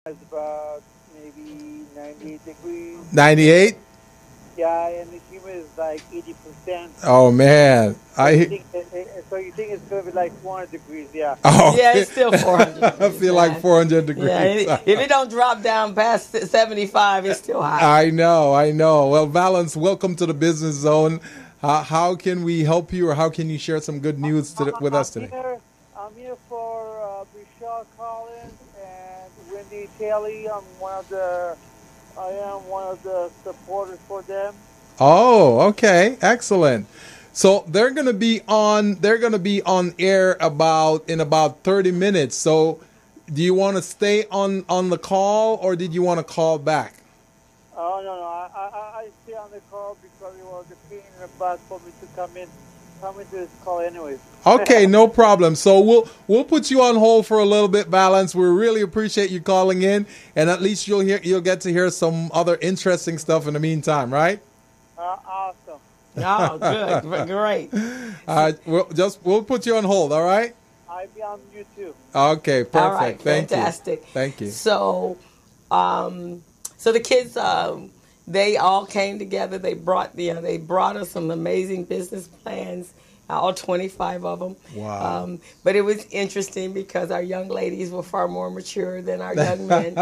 It's about maybe 98 degrees. 98? Yeah, and the humid is like 80%. Oh man. So you I think it's gonna be like 400 degrees? Yeah. oh Yeah, it's still 400 I degrees, feel like man. 400 Yeah, degrees. if it don't drop down past 75, it's still hot. I know, I know. Well, Valence, welcome to the Business Zone. How can we help you, or how can you share some good news with I'm us today? here. I'm here for Michelle Collins and Wendy Talley. I am one of the supporters for them. Oh, okay, excellent. So they're gonna be on. They're gonna be on air in about 30 minutes. So, do you want to stay on the call, or did you want to call back? Oh no, no, I stay on the call because it was a pain in the butt for me to come into this call anyways. Okay, no problem. So we'll put you on hold for a little bit, Valence. We really appreciate you calling in, and at least you'll get to hear some other interesting stuff in the meantime, right? Awesome. Oh, good. Great. We'll put you on hold. All right. I'll be on you too. Okay, perfect. All right, Thank fantastic. you. Thank you. So, so the kids, they all came together. They brought us some amazing business plans, all 25 of them. Wow. But it was interesting because our young ladies were far more mature than our young men,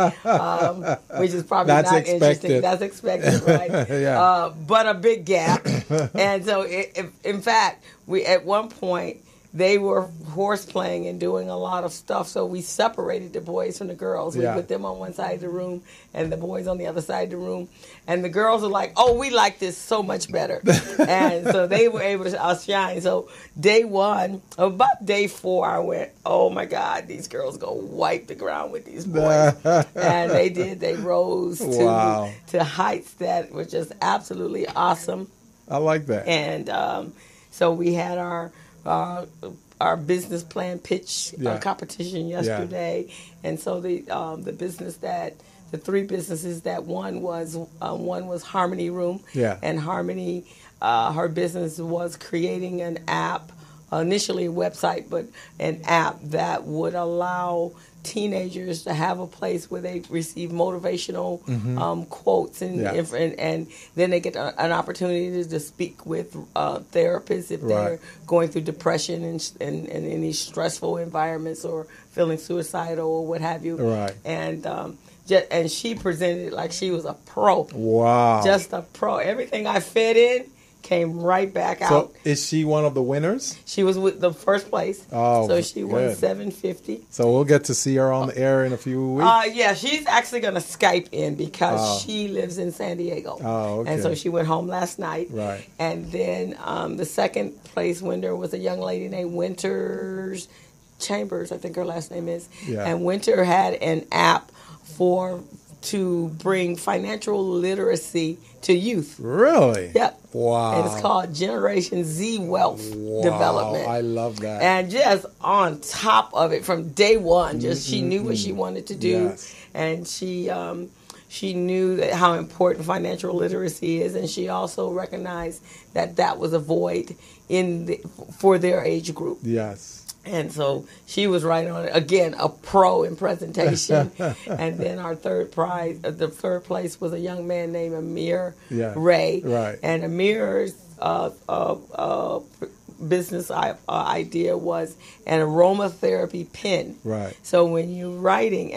which is probably That's not expected. interesting. That's expected, right? Yeah. But a big gap. And so, in fact, we at one point, they were horse playing and doing a lot of stuff, so we separated the boys from the girls. We Yeah. put them on one side of the room and the boys on the other side of the room. And the girls were like, "Oh, we like this so much better." And so they were able to outshine. So day one, about day four, I went, "Oh my God, these girls go wipe the ground with these boys." And they did. They rose Wow. to heights that were just absolutely awesome. I like that. And so we had our business plan pitch Yeah. competition yesterday, and so the three businesses that one was Harmony Room, Yeah. and Harmony, her business was creating an app, initially a website, but an app that would allow teenagers to have a place where they receive motivational quotes and then they get an opportunity to speak with therapists if they're Right. going through depression and any stressful environments or feeling suicidal or what have you. Right. And she presented like she was a pro. Wow. Just a pro. Everything I fed in came right back out. So is she one of the winners? She was with the first place. Oh, so she won good. $750. So we'll get to see her on the air in a few weeks. Yeah, she's actually going to Skype in because Oh. she lives in San Diego. Oh, okay. And so she went home last night. Right. And then the second place winner was a young lady named Winters Chambers, I think her last name is. Yeah. And Winter had an app to bring financial literacy to youth. Really? Yep. Wow. And it's called Generation Z Wealth Wow. Development. I love that. And just on top of it from day one, she knew what she wanted to do. Yes. And she knew that how important financial literacy is, and she also recognized that was a void for their age group. Yes. And so she was right on it. Again, a pro in presentation. And then our third place was a young man named Amir Ray. Right. And Amir's business idea was an aromatherapy pen. Right. So when you're writing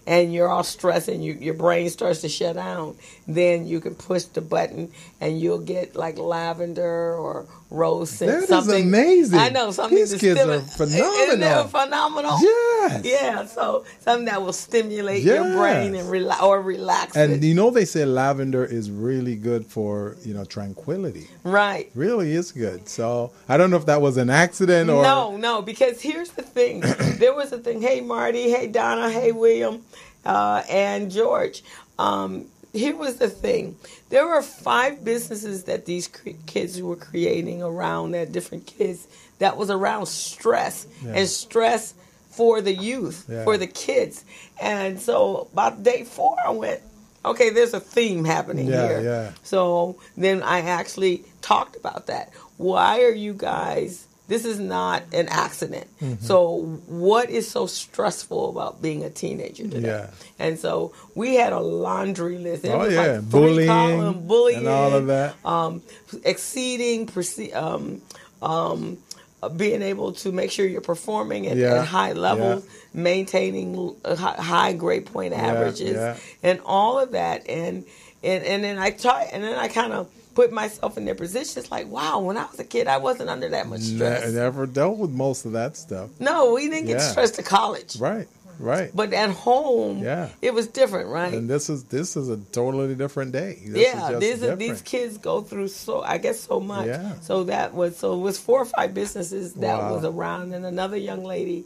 and you're all stressed and your brain starts to shut down, then you can push the button and you'll get like lavender or rose scent. That is amazing. I know, something These kids are phenomenal. Isn't that phenomenal? Yes. Yeah, so something that will stimulate your brain and relax And it. you know they say lavender is really good for, tranquility. Right. Really is good. So I don't know if that was an accident or No, because here's the thing. There was a thing. Hey, Marty. Hey, Donna. Hey, William. And George. Here was the thing. There were 5 businesses that these kids were creating around their different kids that was around stress and stress for the youth, for the kids. And so about day 4, I went, okay, there's a theme happening here. Yeah. So then I actually talked about that. Why are you guys this is not an accident. So what is so stressful about being a teenager today? Yeah. And so we had a laundry list. It was like bullying, bullying and all of that. Exceeding, being able to make sure you're performing at high levels, maintaining high grade point averages, and all of that. And then I kind of put myself in their positions like, wow, when I was a kid, I wasn't under that much stress. Never dealt with most of that stuff. No, we didn't get stressed to college. Right. But at home, it was different, right? And this is a totally different day. These kids go through so much. Yeah. So it was 4 or 5 businesses that was around, and another young lady,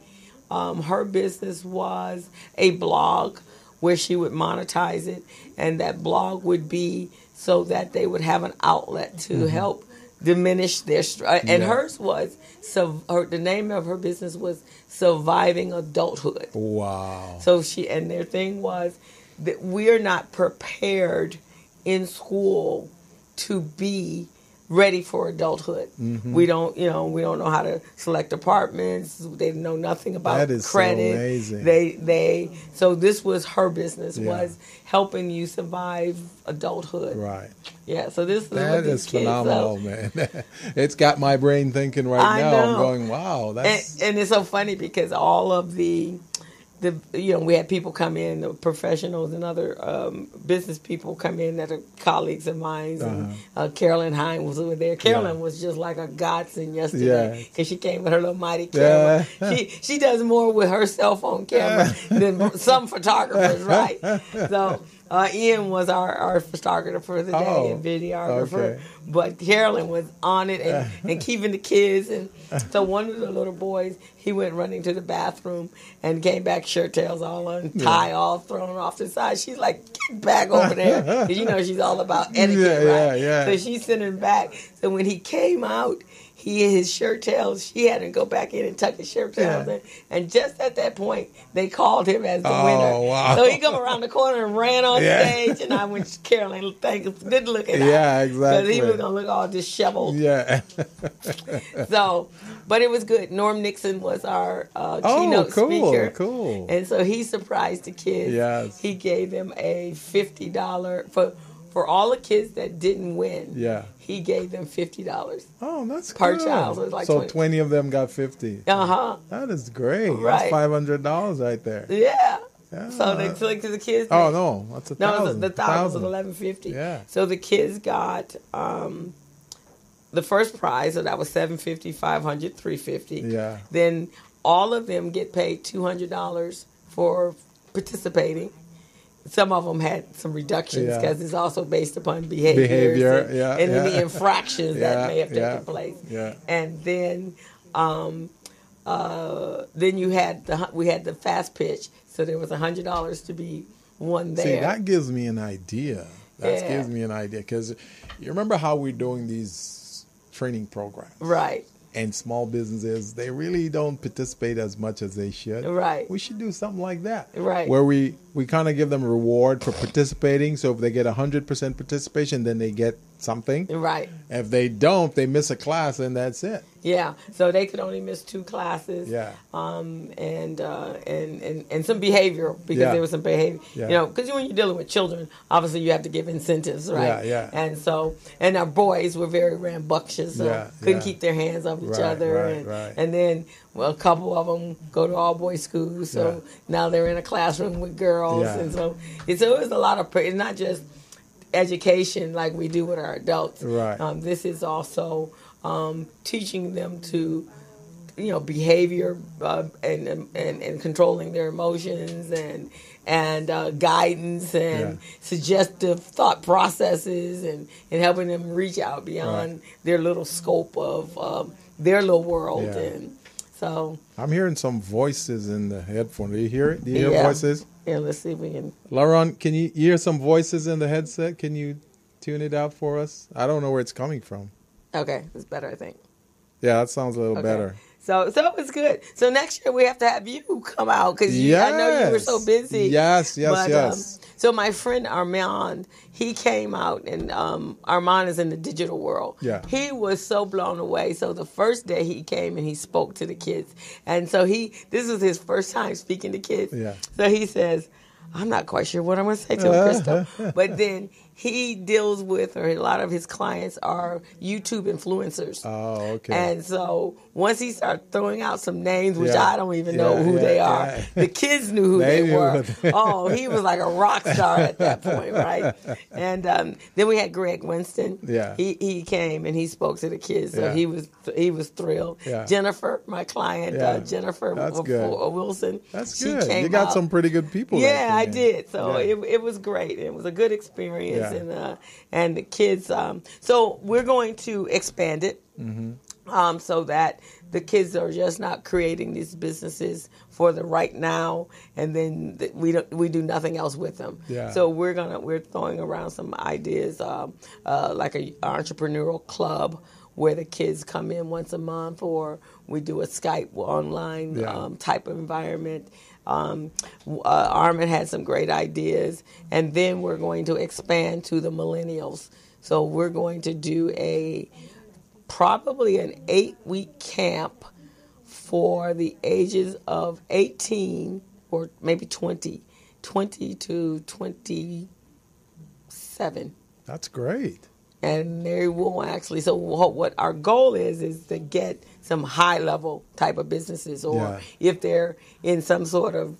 her business was a blog where she would monetize it, and that blog would be so that they would have an outlet to help diminish their stress. And hers was, the name of her business was Surviving Adulthood. Wow. So their thing was that we're not prepared in school to be ready for adulthood. We don't know how to select apartments. They know nothing about that is credit. So amazing. So this was her business, was helping you survive adulthood. Right. Yeah. So this that is phenomenal, man. It's got my brain thinking right now. I'm going, wow, that's and it's so funny because all of the we had people come in, the professionals and other business people come in that are colleagues of mine. And Carolyn Hine was over there. Carolyn was just like a godsend yesterday because she came with her little mighty camera. She does more with her cell phone camera than some photographers, right? So Ian was our photographer for the day and videographer. Okay. But Carolyn was on it and keeping the kids. And so one of the little boys, he went running to the bathroom and came back shirt tails all on, tie all thrown off the side. She's like, get back over there. Because she's all about etiquette, right? So she's sending back. So when he came out, his shirt tails, she had to go back in and tuck his shirt tails in. And just at that point, they called him as the winner. Wow. So he come around the corner and ran on stage, and I went to Carolyn, good looking out. Yeah, exactly. Because he was going to look all disheveled. Yeah. But it was good. Norm Nixon was our keynote speaker. Cool. And so he surprised the kids. Yes. He gave them a $50 for all the kids that didn't win. Yeah. He gave them $50. Oh, that's per good. child. So, like 20 of them got 50. That is great. Right. That's $500 right there. Yeah. So the kids. Oh no, that's $1,000. No, the $1,000 was $1,150. Yeah. So the kids got the first prize, so that was $750, $500, $350. Yeah. Then all of them get paid $200 for participating. Some of them had some reductions because it's also based upon behavior and any infractions that may have taken place. Yeah. And then we had the fast pitch, so there was $100 to be won there. See, that gives me an idea. Gives me an idea because you remember how we're doing these training programs, right? And small businesses, they really don't participate as much as they should. Right. We should do something like that. Right. Where we kind of give them a reward for participating. So if they get 100% participation, then they get something. Right. If they don't, they miss a class, and that's it. Yeah. So they could only miss 2 classes. Yeah. And some behavior, because there was some behavior. Yeah. Because when you're dealing with children, obviously you have to give incentives, right? Yeah. And our boys were very rambunctious, so couldn't keep their hands off each other. And then a couple of them go to all boys school, so now they're in a classroom with girls, and so it was a lot of. It's not just education like we do with our adults. Right. This is also teaching them to, behavior and controlling their emotions and guidance and suggestive thought processes and helping them reach out beyond their little scope of their little world. And so I'm hearing some voices in the headphone. Do you hear it? Do you hear voices? Yeah, let's see if we can. Lauren, can you hear some voices in the headset? Can you tune it out for us? I don't know where it's coming from. Okay, it's better, I think. Yeah, that sounds a little better. So it's good. So next year we have to have you come out because I know you were so busy. Yes. So my friend Armand, he came out, and Armand is in the digital world. Yeah. He was so blown away. So the first day he came and he spoke to the kids. And so this was his first time speaking to kids. Yeah. So he says, I'm not quite sure what I'm going to say to him, Crystal. But then he deals with, or a lot of his clients are YouTube influencers. Oh, okay. And so once he started throwing out some names, which Yeah. I don't even know who they are, the kids knew who they were. Oh, he was like a rock star at that point, right? And then we had Greg Winston. Yeah. He came and he spoke to the kids, so Yeah. he was thrilled. Yeah. Jennifer, my client, Yeah. Jennifer That's good. Wilson. That's she good. Came You got out. some pretty good people. Yeah, that I came in. did. So Yeah. it was great. It was a good experience, Yeah. and the kids. So we're going to expand it, so that the kids are just not creating these businesses for the right now, and then we do nothing else with them. Yeah. So we're throwing around some ideas, like a entrepreneurial club, where the kids come in once a month, or we do a Skype online type of environment. Armin had some great ideas, and then we're going to expand to the millennials. So we're going to do probably an 8-week camp for the ages of 18 or maybe 20 to 27. That's great. And they will actually, so what our goal is to get some high level type of businesses, or if they're in some sort of,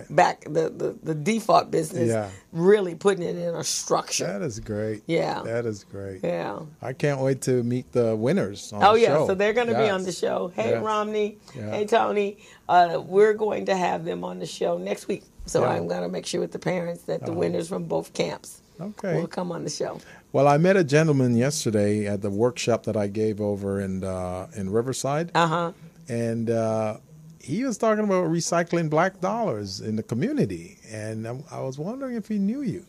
back the default business, really putting it in a structure. That is great. Yeah. That is great. Yeah. I can't wait to meet the winners on the show. So they're going to be on the show. Hey, Yes. Romney. Yeah. Hey, Tony. We're going to have them on the show next week. So I'm going to make sure with the parents that the winners from both camps will come on the show. Well, I met a gentleman yesterday at the workshop that I gave over in Riverside. And he was talking about recycling black dollars in the community. And I was wondering if he knew you.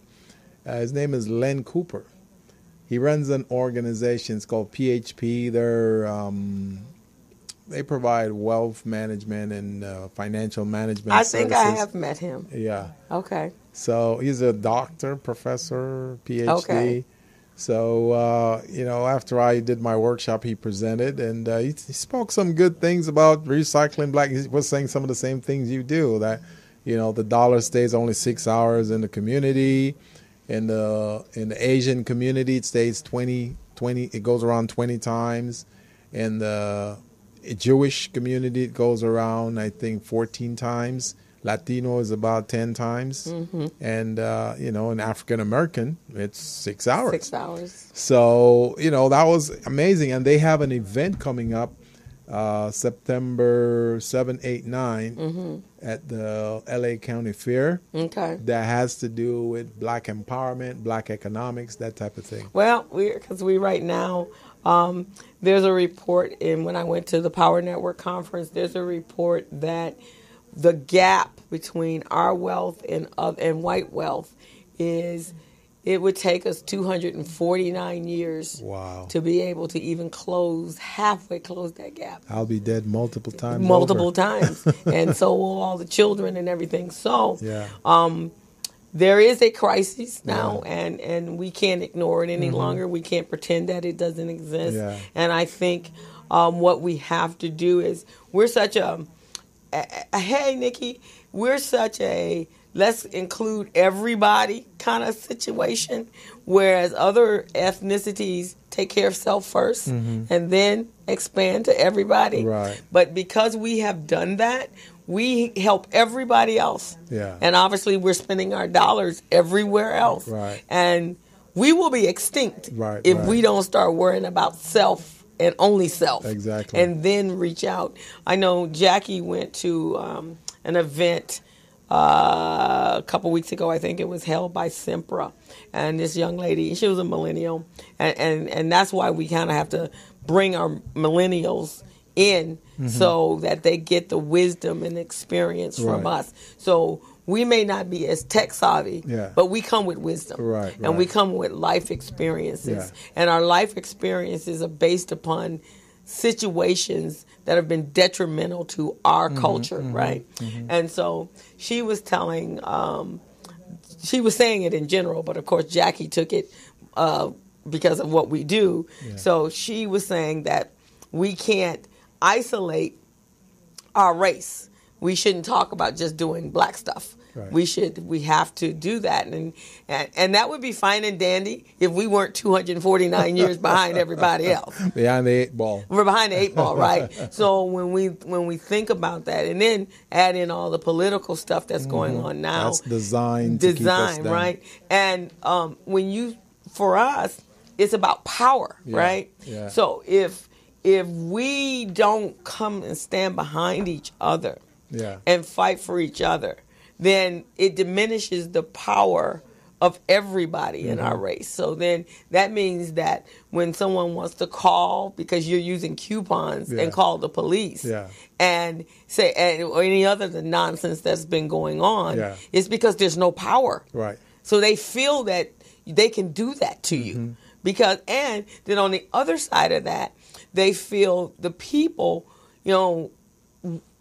His name is Len Cooper. He runs an organization. It's called PHP. They provide wealth management and financial management I think services. I have met him. Yeah. Okay. So he's a doctor, professor, PhD. Okay. So, after I did my workshop, he presented, and he spoke some good things about recycling black. He was saying some of the same things you do, that, the dollar stays only 6 hours in the community. In the Asian community, it stays 20, it goes around 20 times. In the Jewish community, it goes around, I think, 14 times. Latino is about 10 times. And, in African American, it's 6 hours. 6 hours. So, that was amazing. And they have an event coming up September 7, 8, 9 at the LA County Fair. Okay. That has to do with black empowerment, black economics, that type of thing. Well, because we right now, there's a report, and when I went to the Power Network conference, there's a report that the gap between our wealth and white wealth is, it would take us 249 years to be able to even halfway close that gap. I'll be dead multiple times. Times. And so will all the children and everything. So there is a crisis now, and we can't ignore it any longer. We can't pretend that it doesn't exist. Yeah. And I think what we have to do is, we're such hey, Nikki, we're such a let's include everybody kind of situation, whereas other ethnicities take care of self first and then expand to everybody. Right. But because we have done that, we help everybody else. Yeah. And obviously we're spending our dollars everywhere else. Right. And we will be extinct if we don't start worrying about self and only self. Exactly. And then reach out. I know Jackie went to an event a couple weeks ago. I think it was held by S.M.A.R.T. And this young lady, she was a millennial. And that's why we kind of have to bring our millennials in so that they get the wisdom and experience from us. So we may not be as tech savvy, but we come with wisdom. And we come with life experiences. And our life experiences are based upon situations that have been detrimental to our culture, right? And so she was telling she was saying it in general, but of course Jackie took it because of what we do. Yeah. So she was saying that we can't isolate our race. We shouldn't talk about just doing black stuff. Right. We have to do that, and that would be fine and dandy if we weren't 249 years behind everybody else. Behind the 8 ball. We're behind the 8 ball, right? So when we think about that, and then add in all the political stuff that's going on now, That's designed to keep us down. right? And for us, it's about power, right? Yeah. So if we don't come and stand behind each other, and fight for each other, then it diminishes the power of everybody in our race. So then that means that when someone wants to call because you're using coupons and call the police and say or any other nonsense that's been going on, it's because there's no power. Right. So they feel that they can do that to you. Because and then on the other side of that, they feel the people,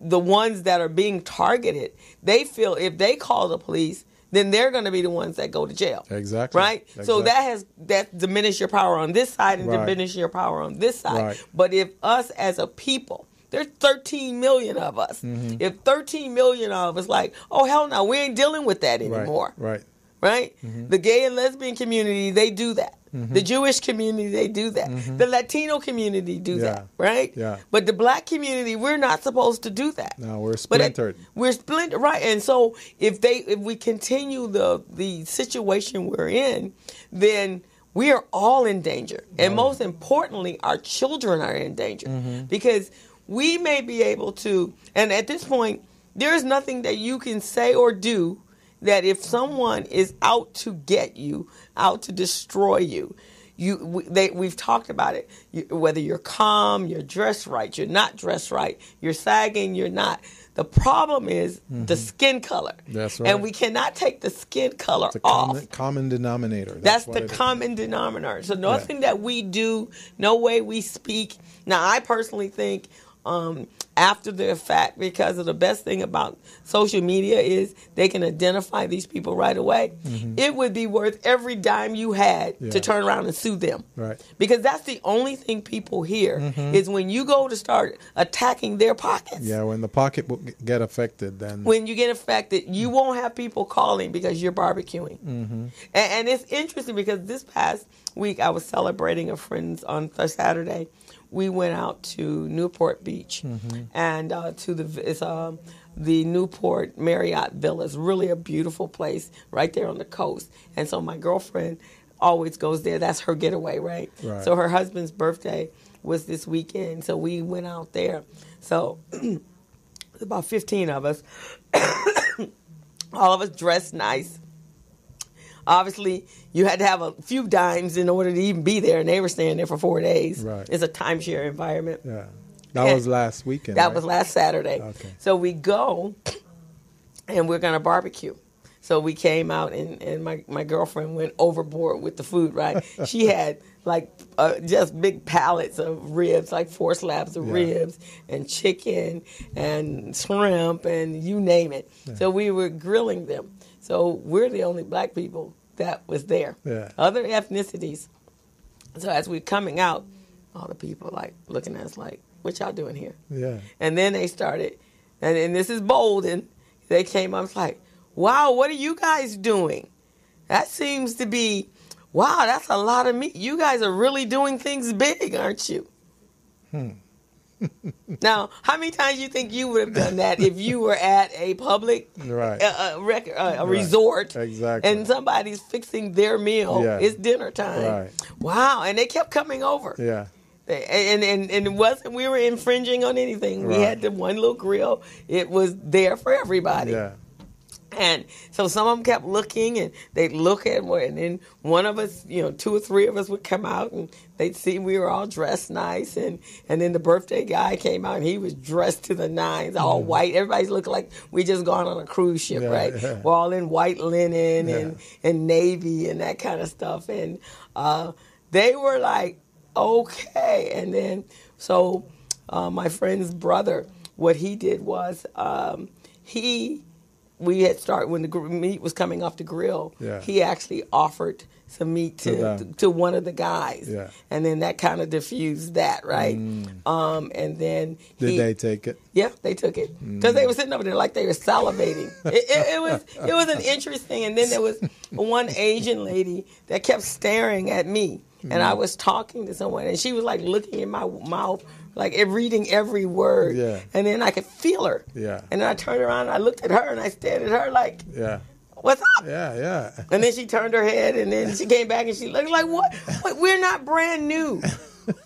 the ones that are being targeted, they feel if they call the police, then they're going to be the ones that go to jail. Exactly. Right? Exactly. So that diminishes your power on this side and diminishes your power on this side. Right. But if us as a people, there's 13 million of us. If 13 million of us like, oh, hell no, we ain't dealing with that anymore. Right. Right? The gay and lesbian community, they do that. The Jewish community, they do that. The Latino community do that, right? Yeah. But the black community, we're not supposed to do that. No, we're splintered. We're splintered, right? And so if we continue the situation we're in, then we are all in danger. And most importantly, our children are in danger because we may be able to, and at this point, there is nothing that you can say or do that if someone is out to get you, out to destroy you, we've talked about it. Whether you're calm, you're dressed right, you're not dressed right, you're sagging, you're not. The problem is the skin color. That's right. And we cannot take the skin color off. Common denominator. That's the common denominator. So nothing that we do, no way we speak. Now, I personally think after the fact, because of the best thing about social media is they can identify these people right away. It would be worth every dime you had to turn around and sue them. Right. Because that's the only thing people hear is when you go to start attacking their pockets. Yeah, when the pocket will get affected, then. When you get affected, you won't have people calling because you're barbecuing. And it's interesting because this past week I was celebrating a friend's on Saturday. We went out to Newport Beach and to the Newport Marriott Villa. It's really a beautiful place right there on the coast. And so my girlfriend always goes there. That's her getaway, right? So her husband's birthday was this weekend, so we went out there. So about 15 of us, all of us dressed nice. Obviously, you had to have a few dimes in order to even be there, and they were staying there for 4 days. Right. It's a timeshare environment. Yeah. That was last weekend. That was last Saturday. Okay. So we go, and we're going to barbecue. So we came out, and my girlfriend went overboard with the food, right? She had, like, just big pallets of ribs, like 4 slabs of ribs, and chicken, and shrimp, and you name it. Yeah. So we were grilling them. So we're the only black people that was there. Yeah. Other ethnicities. So as we're coming out, all the people like looking at us like, what y'all doing here? Yeah. And then they started, and this is bold, and they came up like, wow, what are you guys doing? That seems to be, wow, that's a lot of meat. You guys are really doing things big, aren't you? Now, how many times do you think you would have done that if you were at a public resort and somebody's fixing their meal? Yeah. It's dinner time. Right. Wow, and they kept coming over. Yeah. And it wasn't we were infringing on anything. Right. We had the one little grill. It was there for everybody. Yeah. And so some of them kept looking, and they'd look at what, and then one of us, 2 or 3 of us would come out, and they'd see we were all dressed nice, and then the birthday guy came out, and he was dressed to the nines, all white. Everybody's looking like we just gone on a cruise ship, right? Yeah. We're all in white linen and navy and that kind of stuff, and they were like, okay. And then so my friend's brother, what he did was he we had started when the meat was coming off the grill. Yeah. He actually offered some meat to one of the guys. Yeah. And then that kind of diffused that, right? And then Did they take it? Yeah, they took it because they were sitting over there like they were salivating. It was an interesting. And then there was one Asian lady that kept staring at me, and I was talking to someone, and she was like looking in my mouth, like reading every word. Yeah. And then I could feel her. Yeah. And then I turned around and I looked at her and I stared at her like, Yeah. what's up? Yeah. And then she turned her head, and then she came back and she looked like, what? We're not brand new.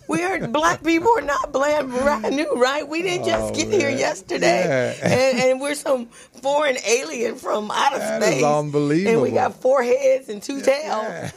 Black people are not brand new, right? We didn't just get here yesterday. Yeah. And we're some foreign alien from outer space. That is unbelievable. And we got 4 heads and 2 tails.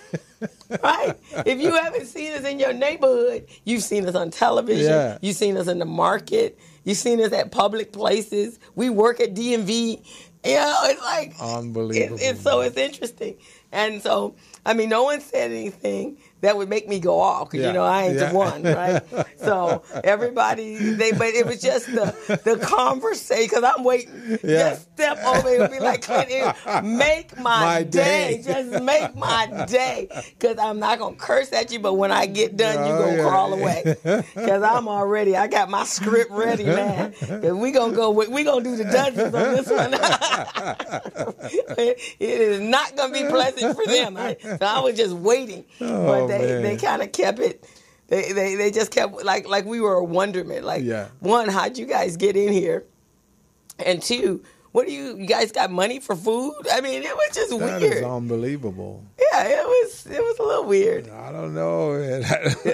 Right? If you haven't seen us in your neighborhood, you've seen us on television. Yeah. You've seen us in the market. You've seen us at public places. We work at DMV. It's like unbelievable. It's interesting. And so, I mean, no one said anything that would make me go off because, I ain't the one, right? So everybody, but it was just the conversation because I'm waiting. Yeah. Just step over and be like, Clinton, make my day. Just make my day because I'm not going to curse at you, but when I get done, you're going to crawl away because I got my script ready, man. Because we're going to do the Dudgeons on this one. It is not going to be pleasant for them. So I was just waiting. But they kind of kept it. They just kept like we were a wonderment. Like, one, how'd you guys get in here? And 2, what do you guys got money for food? I mean, it was just weird. That is unbelievable. Yeah, it was a little weird. I don't know.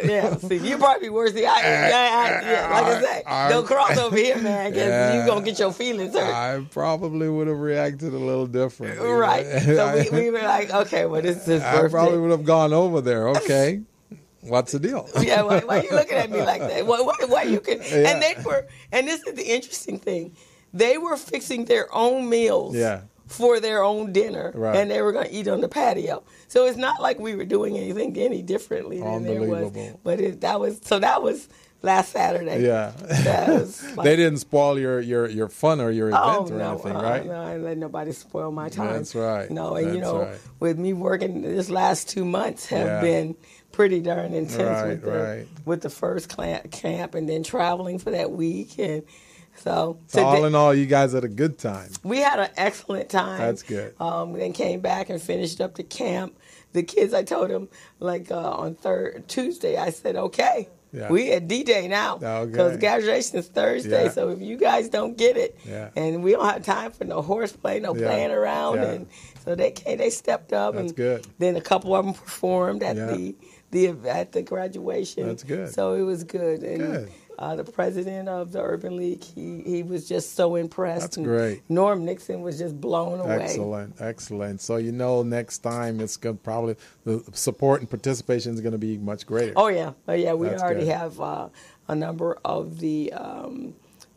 Yeah, see, you probably worse. Like I say, don't cross over here, man, because you're going to get your feelings hurt. I probably would have reacted a little differently. Right. So we were like, okay, well, this is his birthday. I probably would have gone over there. Okay. What's the deal? Yeah, why are you looking at me like that? Why you can? Yeah. And this is the interesting thing. They were fixing their own meals for their own dinner, and they were going to eat on the patio. So it's not like we were doing anything any differently than there was. But that was last Saturday. Yeah. They didn't spoil your fun or your event or anything, right? No, I didn't let nobody spoil my time. That's right. No, and with me working this last 2 months have been pretty darn intense with the first camp and then traveling for that week. And so all in all, you guys had a good time. We had an excellent time. That's good. Then came back and finished up the camp. The kids, I told them, on Tuesday, I said, okay, we at D-Day now. Because graduation is Thursday, so if you guys don't get it, and we don't have time for no horseplay, no playing around, and so they stepped up. That's good. Then a couple of them performed at the graduation. That's good. So it was good. And the president of the Urban League, he was just so impressed. That's great. Norm Nixon was just blown away. Excellent. So next time it's going to probably the support and participation is going to be much greater. Oh yeah. We already have a number of the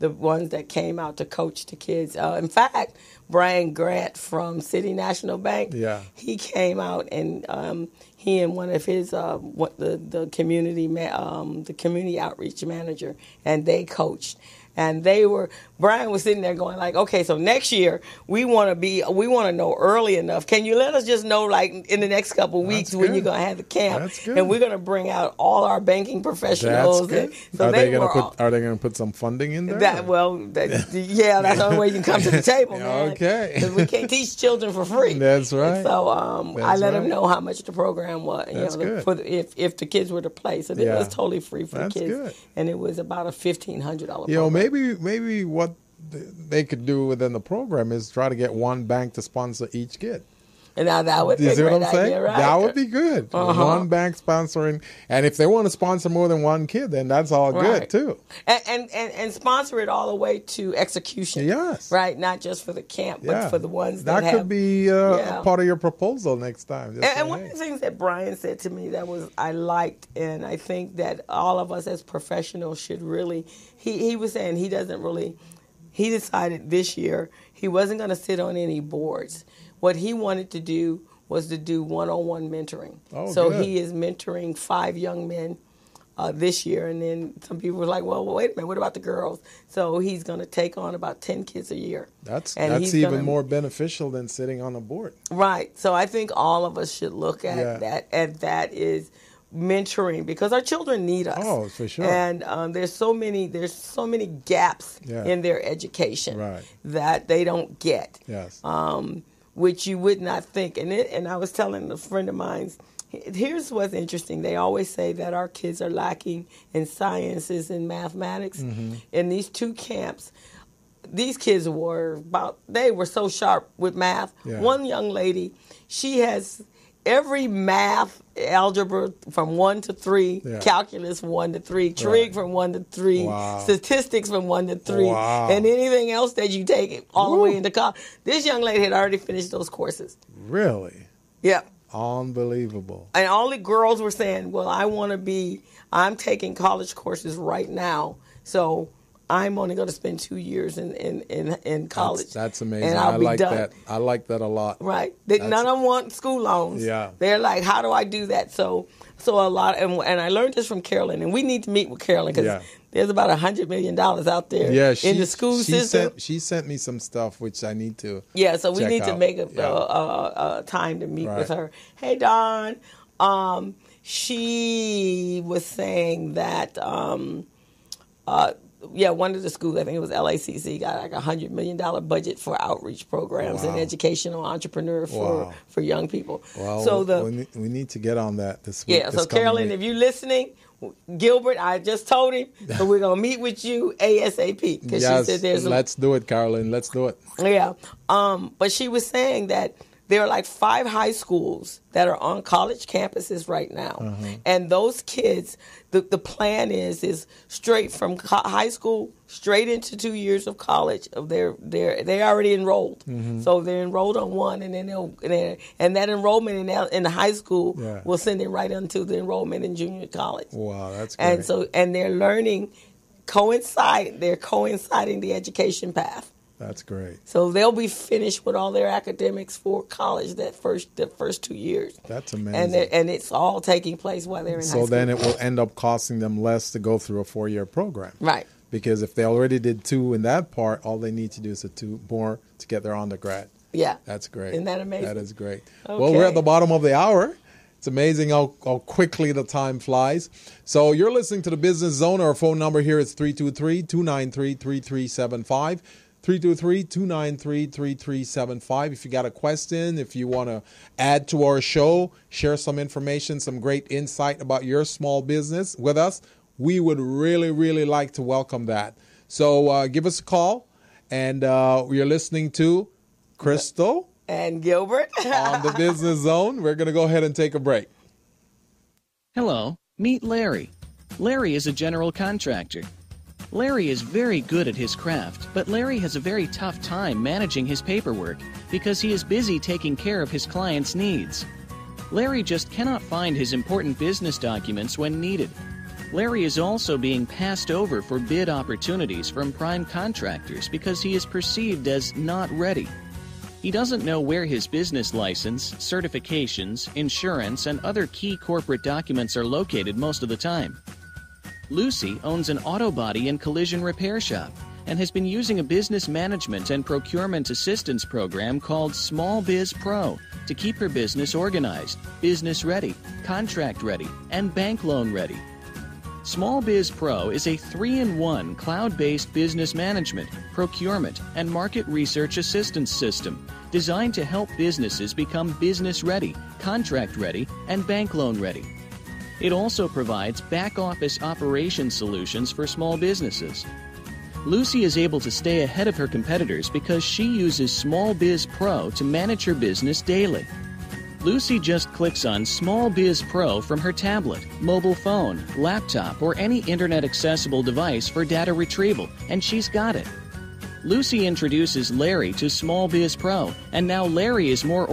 ones that came out to coach the kids. In fact, Brian Grant from City National Bank, he came out and he and one of his the community outreach manager, and they coached. And Brian was sitting there going like, okay, so next year we want to know early enough. Can you let us just know in the next couple of weeks when you're going to have the camp? That's good. And we're going to bring out all our banking professionals. That's good. Are they going to put some funding in there? That's the only way you can come to the table, man. Okay. Because we can't teach children for free. That's right. And so I let them know how much the program was. That's good. If the kids were to play. So it was totally free for the kids. Good. And it was about a $1,500 program. Maybe what they could do within the program is try to get one bank to sponsor each kid. And now that would be a great idea, right? That would be good. One bank sponsoring, and if they want to sponsor more than one kid, then that's all good too. And sponsor it all the way to execution. Yes. Right, not just for the camp, but for the ones that could be a part of your proposal next time. And one of the things that Brian said to me I liked, and I think that all of us as professionals should really. He was saying he decided this year he wasn't going to sit on any boards. What he wanted to do was to do one-on-one mentoring. Oh, so good. he is mentoring 5 young men this year. And then some people were like, well, wait a minute, what about the girls? So he's going to take on about 10 kids a year. That's even more beneficial than sitting on a board. Right. So I think all of us should look at that is mentoring, because our children need us. Oh, for sure. And there's so many gaps in their education that they don't get. Yes. Which you would not think. And I was telling a friend of mine, here's what's interesting. They always say that our kids are lacking in sciences and mathematics. Mm-hmm. In these two camps, these kids they were so sharp with math. Yeah. One young lady, she has every math, algebra from 1 to 3, calculus from 1 to 3, trig from 1 to 3, statistics from 1 to 3, and anything else that you take all the way into college. This young lady had already finished those courses. Really? Yeah. Unbelievable. And all the girls were saying, well, I'm taking college courses right now, so I'm only going to spend 2 years in college. That's amazing. And I'll be done. That. I like that a lot. Right. None of them want school loans. Yeah. They're like, how do I do that? So a lot, and I learned this from Carolyn, and we need to meet with Carolyn because there's about $100 million out there in the school system. She sent me some stuff which I need to so we need to make a time to meet with her. Hey, Dawn. She was saying that one of the schools, I think it was LACC, got like $100 million budget for outreach programs and educational entrepreneur for young people. Well, so we need to get on that this week. Yeah, so Carolyn, if you're listening, Gilbert, I just told him, so we're going to meet with you ASAP. Because she said let's do it, Carolyn. Let's do it. Yeah. But she was saying that there are like 5 high schools that are on college campuses right now. Mm-hmm. And those kids, the plan is straight from high school straight into 2 years of college. They're already enrolled. Mm-hmm. So they're enrolled on one, and then and that enrollment in the high school will send them right into the enrollment in junior college. Wow, that's great. And they're learning coinciding the education path. That's great. So they'll be finished with all their academics for college the first 2 years. That's amazing. And it's all taking place while they're in high school. So then it will end up costing them less to go through a 4-year program. Right. Because if they already did 2 in that part, all they need to do is 2 more to get their undergrad. Yeah. That's great. Isn't that amazing? That is great. Okay. Well, we're at the bottom of the hour. It's amazing how quickly the time flies. So you're listening to the Business Zone. Our phone number here is 323-293-3375. 323-293-3375. If you got a question, if you want to add to our show, share some information, some great insight about your small business with us, we would really, really like to welcome that. So give us a call. And you're listening to Crystal and Gilbert on the Business Zone. We're going to go ahead and take a break. Hello, meet Larry. Larry is a general contractor. Larry is very good at his craft, but Larry has a very tough time managing his paperwork because he is busy taking care of his clients' needs. Larry just cannot find his important business documents when needed. Larry is also being passed over for bid opportunities from prime contractors because he is perceived as not ready. He doesn't know where his business license, certifications, insurance, and other key corporate documents are located most of the time. Lucy owns an auto body and collision repair shop and has been using a business management and procurement assistance program called Small Biz Pro to keep her business organized, business ready, contract ready, and bank loan ready. Small Biz Pro is a 3-in-1 cloud-based business management, procurement, and market research assistance system designed to help businesses become business ready, contract ready, and bank loan ready. It also provides back-office operation solutions for small businesses. Lucy is able to stay ahead of her competitors because she uses Small Biz Pro to manage her business daily. Lucy just clicks on Small Biz Pro from her tablet, mobile phone, laptop, or any internet-accessible device for data retrieval, and she's got it. Lucy introduces Larry to Small Biz Pro, and now Larry is more